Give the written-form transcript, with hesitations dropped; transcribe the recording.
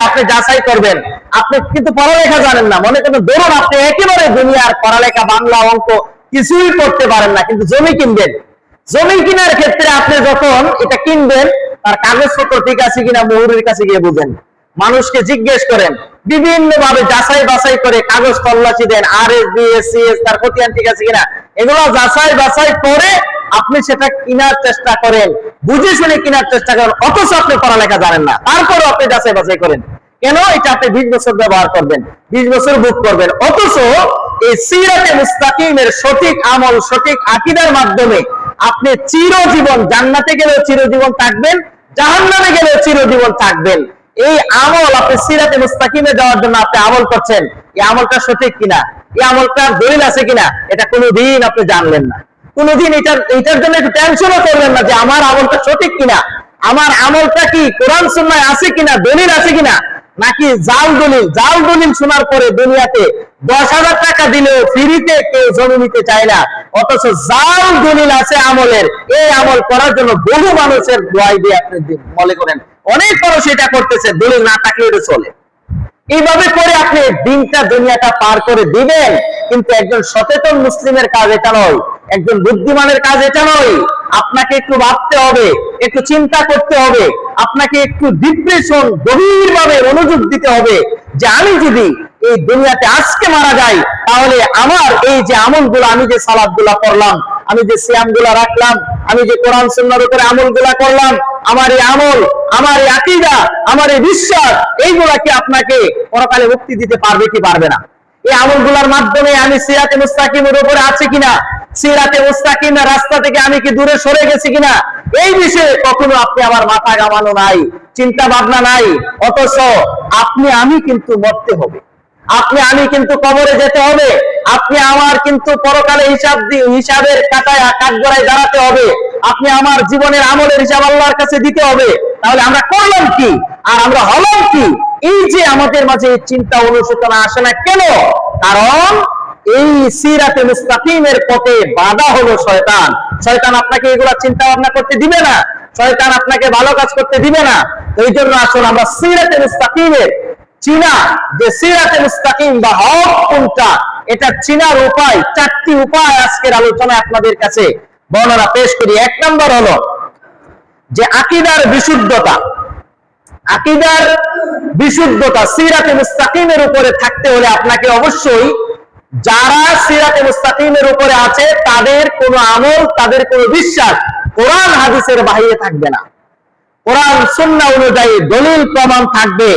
আপনি যাচাই করবেন। আপনি কিন্তু পড়ালেখা জানেন না, মনে করেন ধরুন আপনি একেবারে দুনিয়ার পড়ালেখা বাংলা অঙ্ক কিছুই করতে পারেন না, কিন্তু জমি কিনবেন। জমি কেনার ক্ষেত্রে আপনি যখন এটা কিনবেন তার কাগজপত্র ঠিক আছে কিনা মুহুরির কাছে গিয়ে বুঝেন, মানুষকে জিজ্ঞেস করেন, বিভিন্ন ভাবে যাচাই বাছাই করে কাগজ তল্লাশি দেন, RSBSCS তার খতিয়ান ঠিক আছে কিনা, এগুলো যাচাই বাছাই করে আপনি সেটা কেনার চেষ্টা করেন, বুঝে শুনে কেনার চেষ্টা করেন, অথচ আপনি পড়ালেখা জানেন না, তারপরে আপনি যাচাই বাছাই করেন। কেন? এটা আপনি 20 বছর ব্যবহার করবেন, 20 বছর ভোগ করবেন, অথচ এই সিরাতে মুস্তাকিমের সঠিক আমল সঠিক আকীদার মাধ্যমে আপনি চিরজীবন, জান্নাতে গেলেও চিরজীবন থাকবেন, জাহান্নামে গেলেও চিরজীবন থাকবেন। এই আমল আপনি সিরাতে মুস্তাকিমে যাওয়ার জন্য আপনি আমল করছেন, এই আমলটা সঠিক কিনা, এই আমলটার দলিল আছে কিনা, এটা কোনোদিন আপনি জানলেন না। কোনোদিন এটার জন্য একটু টেনশনও করবেন না যে আমার আমলটা সঠিক কিনা, আমার আমলটা কি কোরআন সুন্নাহয় আছে কিনা, দলিল আছে কিনা, নাকি জাল দলিল। জাল দলিল শোনার পরে দুনিয়াতে 10,000 টাকা দিলেও ফ্রিতে কেউ জমি নিতে চায় না, অথচ জাল দলিল আছে আমলের, এই আমল করার জন্য বহু মানুষের দোয়াই দিয়ে আপনি মনে করেন অনেক মানুষ এটা করতেছে, দলিল না থাকলে এটা চলে। এইভাবে করে আপনি দিনটা দুনিয়াটা পার করে দিবেন, কিন্তু একজন সচেতন মুসলিমের কাজ এটা নয়, একজন বুদ্ধিমানের কাজ এটা নয়। আপনাকে একটু ভাবতে হবে, একটু চিন্তা করতে হবে, আপনাকে একটু ডিপ্রেশন গভীরভাবে মনোযোগ দিতে হবে যে আমি যদি এই দুনিয়াতে আজকে মারা যাই, তাহলে আমার এই যে আমলগুলো, আমি যে সালাতগুলো করলাম, আমি যে সিয়ামগুলো রাখলাম, আমি যে কোরআন সুন্নাহর উপরে আমলগুলো করলাম, আমার এই আমল, আমার এই আকীদা, আমার এই বিশ্বাস, এইগুলা কি আপনাকে পরকালে মুক্তি দিতে পারবে কি পারবে না? এই আমলগুলোর মাধ্যমে আমি সিরাতে মুস্তাকিমের উপরে আছে কিনা, সিরাতে মুস্তাকিমের রাস্তা থেকে আমি কি দূরে সরে গেছি কিনা, এই বিষয়ে কখনো আপনি আমার মাথা ঘামানো নাই, চিন্তা ভাবনা নাই। অথচ আপনি আমি কিন্তু মরতে হবে, আপনি আমি কিন্তু কবরে যেতে হবে, আপনি আমার কিন্তু পরকালে হিসাবের কাটায় কাঠগড়ায় দাঁড়াতে হবে, আপনি আমার জীবনের আমলের হিসাব আল্লাহর কাছে দিতে হবে। তাহলে আমরা করলাম কি আর আমরা হলাম কি? এই যে আমাদের মাঝে চিন্তা অনুশোচনা আসে না কেন? কারণ এই সিরাতে মুস্তাকিমের পথে বাধা হলো শয়তান। শয়তান আপনাকে এগুলা চিন্তা ভাবনা করতে দিবে না, শয়তান আপনাকে ভালো কাজ করতে দিবে না। এই জন্য আসলে আমরা সিরাতে মুস্তাকিমের চিনা, যে সিরাতে মুস্তাকিম বা হক কোনটা, এটা চিনার উপায়, 4টি উপায় আজকের আলোচনায় আপনাদের কাছে বর্ণনা পেশ করি। 1 নম্বর হলো যে আকীদার বিশুদ্ধতা। আকীদার বিশুদ্ধতা সিরাতে মুস্তাকিমের উপরে থাকতে হলে আপনাকে অবশ্যই, যারা সিরাতে মুস্তাকিমের উপরে আছে তাদের কোনো আমল, তাদের কোনো বিশ্বাস কোরআন হাদিসের বাহিরে থাকবে না, কোরআন সুন্নাহ অনুযায়ী দলিল প্রমাণ থাকবে।